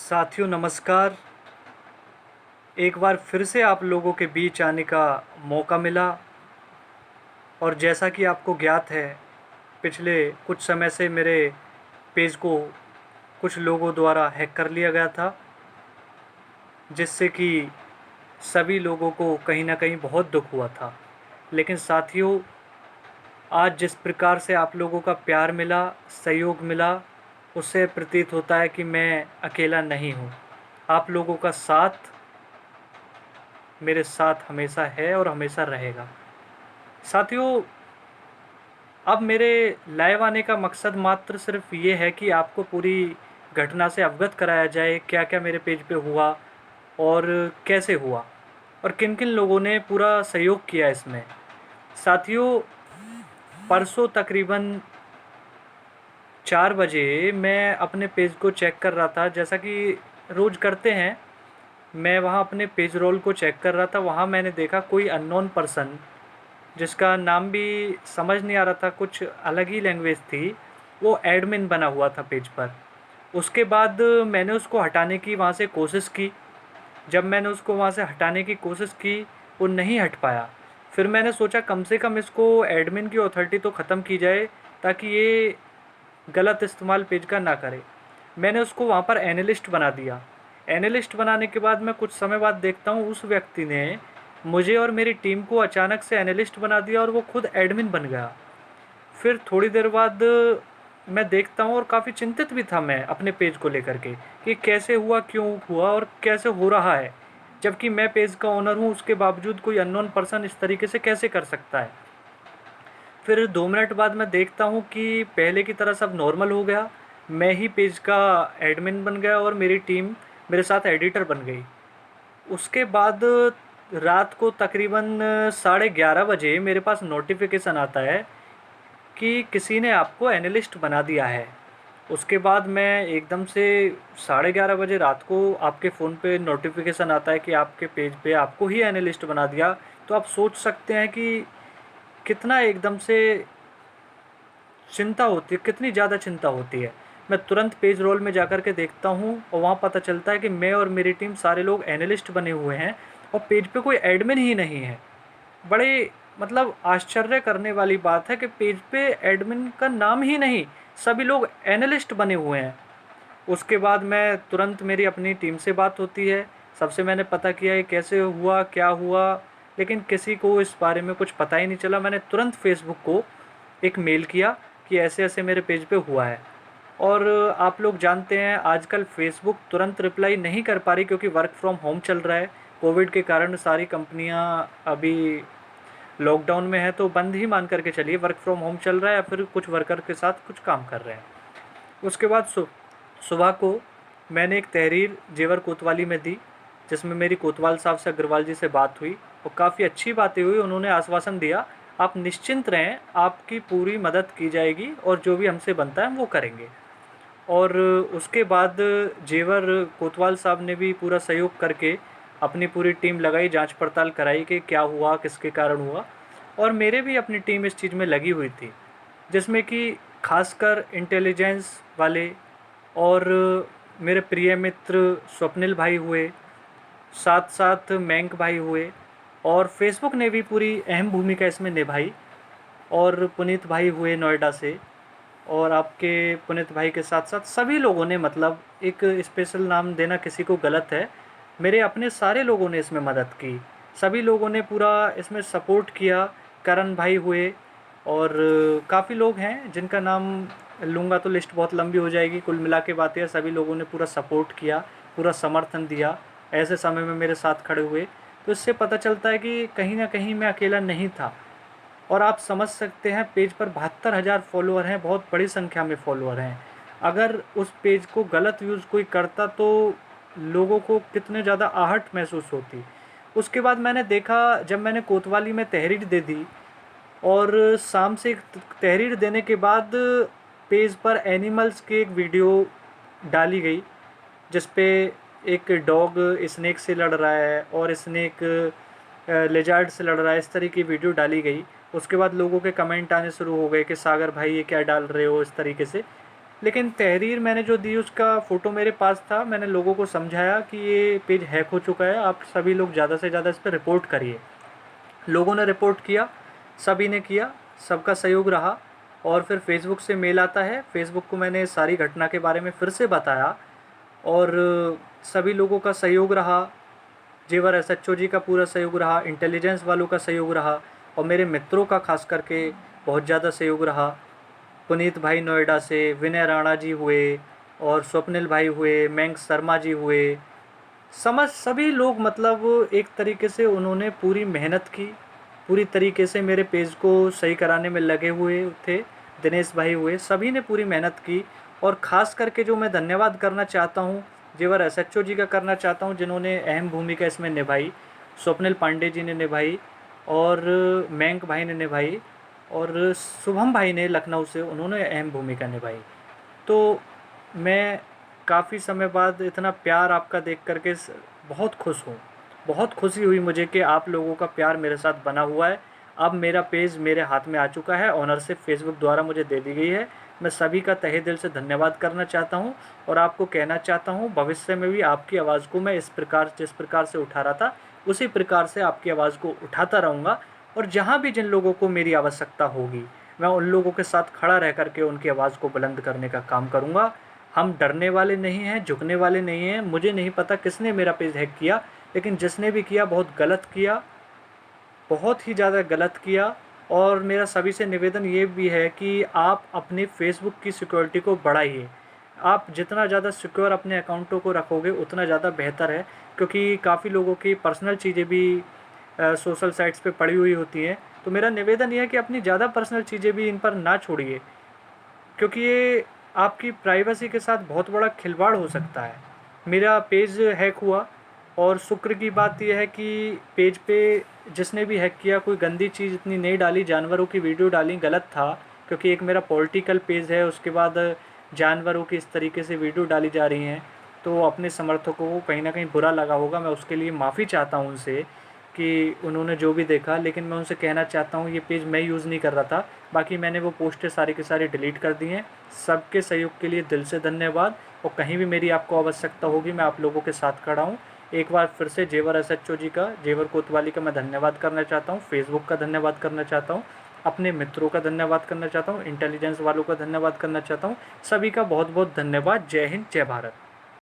साथियों नमस्कार। एक बार फिर से आप लोगों के बीच आने का मौका मिला और जैसा कि आपको ज्ञात है, पिछले कुछ समय से मेरे पेज को कुछ लोगों द्वारा हैक कर लिया गया था, जिससे कि सभी लोगों को कहीं न कहीं बहुत दुख हुआ था। लेकिन साथियों, आज जिस प्रकार से आप लोगों का प्यार मिला, सहयोग मिला, उससे प्रतीत होता है कि मैं अकेला नहीं हूँ। आप लोगों का साथ मेरे साथ हमेशा है और हमेशा रहेगा। साथियों, अब मेरे लाइव आने का मकसद मात्र सिर्फ ये है कि आपको पूरी घटना से अवगत कराया जाए, क्या क्या मेरे पेज पे हुआ और कैसे हुआ और किन किन लोगों ने पूरा सहयोग किया इसमें। साथियों, परसों तकरीबन 4 बजे मैं अपने पेज को चेक कर रहा था, जैसा कि रोज़ करते हैं। मैं वहाँ अपने पेज रोल को चेक कर रहा था, वहाँ मैंने देखा कोई अननोन पर्सन, जिसका नाम भी समझ नहीं आ रहा था, कुछ अलग ही लैंग्वेज थी, वो एडमिन बना हुआ था पेज पर। उसके बाद मैंने उसको हटाने की वहाँ से कोशिश की। जब मैंने उसको वहाँ से हटाने की कोशिश की, वो नहीं हट पाया। फिर मैंने सोचा कम से कम इसको एडमिन की अथॉरिटी तो ख़त्म की जाए, ताकि ये गलत इस्तेमाल पेज का ना करे। मैंने उसको वहाँ पर एनालिस्ट बना दिया। एनालिस्ट बनाने के बाद मैं कुछ समय बाद देखता हूँ उस व्यक्ति ने मुझे और मेरी टीम को अचानक से एनालिस्ट बना दिया और वो खुद एडमिन बन गया। फिर थोड़ी देर बाद मैं देखता हूँ और काफ़ी चिंतित भी था मैं अपने पेज को लेकर के कि कैसे हुआ, क्यों हुआ और कैसे हो रहा है। जबकि मैं पेज का ओनर हूँ, उसके बावजूद कोई अननोन पर्सन इस तरीके से कैसे कर सकता है। फिर 2 मिनट बाद मैं देखता हूँ कि पहले की तरह सब नॉर्मल हो गया। मैं ही पेज का एडमिन बन गया और मेरी टीम मेरे साथ एडिटर बन गई। उसके बाद रात को तकरीबन 11:30 बजे मेरे पास नोटिफिकेशन आता है कि किसी ने आपको एनालिस्ट बना दिया है। उसके बाद मैं एकदम से 11:30 बजे रात को आपके फ़ोन पे नोटिफिकेशन आता है कि आपके पेज पे आपको ही एनालिस्ट बना दिया। तो आप सोच सकते हैं कि कितना एकदम से चिंता होती है, कितनी ज़्यादा चिंता होती है। मैं तुरंत पेज रोल में जाकर के देखता हूँ और वहाँ पता चलता है कि मैं और मेरी टीम सारे लोग एनालिस्ट बने हुए हैं और पेज पे कोई एडमिन ही नहीं है। बड़े मतलब आश्चर्य करने वाली बात है कि पेज पे एडमिन का नाम ही नहीं, सभी लोग एनालिस्ट बने हुए हैं। उसके बाद मैं तुरंत मेरी अपनी टीम से बात होती है, सबसे मैंने पता किया ये कैसे हुआ, क्या हुआ, लेकिन किसी को इस बारे में कुछ पता ही नहीं चला। मैंने तुरंत फेसबुक को एक मेल किया कि ऐसे ऐसे मेरे पेज पे हुआ है। और आप लोग जानते हैं आजकल फेसबुक तुरंत रिप्लाई नहीं कर पा रही, क्योंकि वर्क फ्रॉम होम चल रहा है। कोविड के कारण सारी कंपनियां अभी लॉकडाउन में है, तो बंद ही मान करके चलिए, वर्क फ्रॉम होम चल रहा है या फिर कुछ वर्कर के साथ कुछ काम कर रहे हैं। उसके बाद सुबह को मैंने एक तहरीर जेवर कोतवाली में दी, जिसमें मेरी कोतवाल साहब से, अग्रवाल जी से बात हुई और काफ़ी अच्छी बातें हुई। उन्होंने आश्वासन दिया, आप निश्चिंत रहें, आपकी पूरी मदद की जाएगी और जो भी हमसे बनता है हम वो करेंगे। और उसके बाद जेवर कोतवाल साहब ने भी पूरा सहयोग करके अपनी पूरी टीम लगाई, जांच पड़ताल कराई कि क्या हुआ, किसके कारण हुआ। और मेरे भी अपनी टीम इस चीज़ में लगी हुई थी, जिसमें कि खासकर इंटेलिजेंस वाले और मेरे प्रिय मित्र स्वप्निल भाई हुए, साथ साथ मैंक भाई हुए, और फेसबुक ने भी पूरी अहम भूमिका इसमें निभाई। और पुनीत भाई हुए नोएडा से, और आपके पुनीत भाई के साथ साथ सभी लोगों ने, मतलब एक स्पेशल नाम देना किसी को गलत है, मेरे अपने सारे लोगों ने इसमें मदद की। सभी लोगों ने पूरा इसमें सपोर्ट किया। करण भाई हुए और काफ़ी लोग हैं जिनका नाम लूँगा तो लिस्ट बहुत लंबी हो जाएगी। कुल मिला के बातें हैं, सभी लोगों ने पूरा सपोर्ट किया, पूरा समर्थन दिया, ऐसे समय में मेरे साथ खड़े हुए। तो इससे पता चलता है कि कहीं ना कहीं मैं अकेला नहीं था। और आप समझ सकते हैं, पेज पर 72,000 फॉलोअर हैं, बहुत बड़ी संख्या में फॉलोअर हैं। अगर उस पेज को गलत यूज़ कोई करता तो लोगों को कितने ज़्यादा आहट महसूस होती। उसके बाद मैंने देखा, जब मैंने कोतवाली में तहरीर दे दी और शाम से तहरीर देने के बाद पेज पर एनिमल्स की एक वीडियो डाली गई, जिस पे एक डॉग स्नेक से लड़ रहा है और स्नेक लेजार्ड से लड़ रहा है, इस तरह की वीडियो डाली गई। उसके बाद लोगों के कमेंट आने शुरू हो गए कि सागर भाई ये क्या डाल रहे हो, इस तरीके से। लेकिन तहरीर मैंने जो दी उसका फ़ोटो मेरे पास था, मैंने लोगों को समझाया कि ये पेज हैक हो चुका है, आप सभी लोग ज़्यादा से ज़्यादा इस पर रिपोर्ट करिए। लोगों ने रिपोर्ट किया, सभी ने किया, सबका सहयोग रहा। और फिर फेसबुक से मेल आता है, फेसबुक को मैंने सारी घटना के बारे में फिर से बताया और सभी लोगों का सहयोग रहा। जेवर एसएचओ जी का पूरा सहयोग रहा, इंटेलिजेंस वालों का सहयोग रहा और मेरे मित्रों का खास करके बहुत ज़्यादा सहयोग रहा। पुनीत भाई नोएडा से, विनय राणा जी हुए और स्वप्निल भाई हुए, मयंक शर्मा जी हुए, समझ सभी लोग मतलब एक तरीके से उन्होंने पूरी मेहनत की, पूरी तरीके से मेरे पेज को सही कराने में लगे हुए थे। दिनेश भाई हुए, सभी ने पूरी मेहनत की। और ख़ास करके जो मैं धन्यवाद करना चाहता हूँ, जेवर एसएचओ जी का करना चाहता हूँ, जिन्होंने अहम भूमिका इसमें निभाई। स्वप्निल पांडे जी ने निभाई और मयंक भाई ने निभाई और शुभम भाई ने लखनऊ से, उन्होंने अहम भूमिका निभाई। तो मैं काफ़ी समय बाद इतना प्यार आपका देख कर के बहुत खुश हूँ। बहुत खुशी हुई मुझे कि आप लोगों का प्यार मेरे साथ बना हुआ है। अब मेरा पेज मेरे हाथ में आ चुका है, ओनरशिप फेसबुक द्वारा मुझे दे दी गई है। मैं सभी का तहे दिल से धन्यवाद करना चाहता हूँ और आपको कहना चाहता हूँ भविष्य में भी आपकी आवाज़ को मैं इस प्रकार, जिस प्रकार से उठा रहा था, उसी प्रकार से आपकी आवाज़ को उठाता रहूँगा। और जहाँ भी जिन लोगों को मेरी आवश्यकता होगी, मैं उन लोगों के साथ खड़ा रह कर के उनकी आवाज़ को बुलंद करने का काम करूँगा। हम डरने वाले नहीं हैं, झुकने वाले नहीं हैं। मुझे नहीं पता किसने मेरा पेज हैक किया, लेकिन जिसने भी किया बहुत गलत किया, बहुत ही ज़्यादा गलत किया। और मेरा सभी से निवेदन ये भी है कि आप अपने फेसबुक की सिक्योरिटी को बढ़ाइए। आप जितना ज़्यादा सिक्योर अपने अकाउंटों को रखोगे उतना ज़्यादा बेहतर है, क्योंकि काफ़ी लोगों की पर्सनल चीज़ें भी सोशल साइट्स पे पड़ी हुई होती हैं। तो मेरा निवेदन ये है कि अपनी ज़्यादा पर्सनल चीज़ें भी इन पर ना छोड़िए, क्योंकि ये आपकी प्राइवेसी के साथ बहुत बड़ा खिलवाड़ हो सकता है। मेरा पेज हैक हुआ और शुक्र की बात यह है कि पेज पे जिसने भी हैक किया कोई गंदी चीज़ इतनी नहीं डाली, जानवरों की वीडियो डाली, गलत था। क्योंकि एक मेरा पॉलिटिकल पेज है, उसके बाद जानवरों की इस तरीके से वीडियो डाली जा रही हैं, तो अपने समर्थकों को कहीं ना कहीं बुरा लगा होगा। मैं उसके लिए माफ़ी चाहता हूँ उनसे कि उन्होंने जो भी देखा, लेकिन मैं उनसे कहना चाहता हूँ ये पेज मैं यूज़ नहीं कर रहा था। बाकी मैंने वो पोस्टें सारी की सारी डिलीट कर दी हैं। सबके सहयोग के लिए दिल से धन्यवाद। और कहीं भी मेरी आपको आवश्यकता होगी मैं आप लोगों के साथ खड़ा हूँ। एक बार फिर से जेवर एसएचओ जी का, जेवर कोतवाली का मैं धन्यवाद करना चाहता हूँ, फेसबुक का धन्यवाद करना चाहता हूँ, अपने मित्रों का धन्यवाद करना चाहता हूँ, इंटेलिजेंस वालों का धन्यवाद करना चाहता हूँ। सभी का बहुत बहुत धन्यवाद। जय हिंद, जय भारत।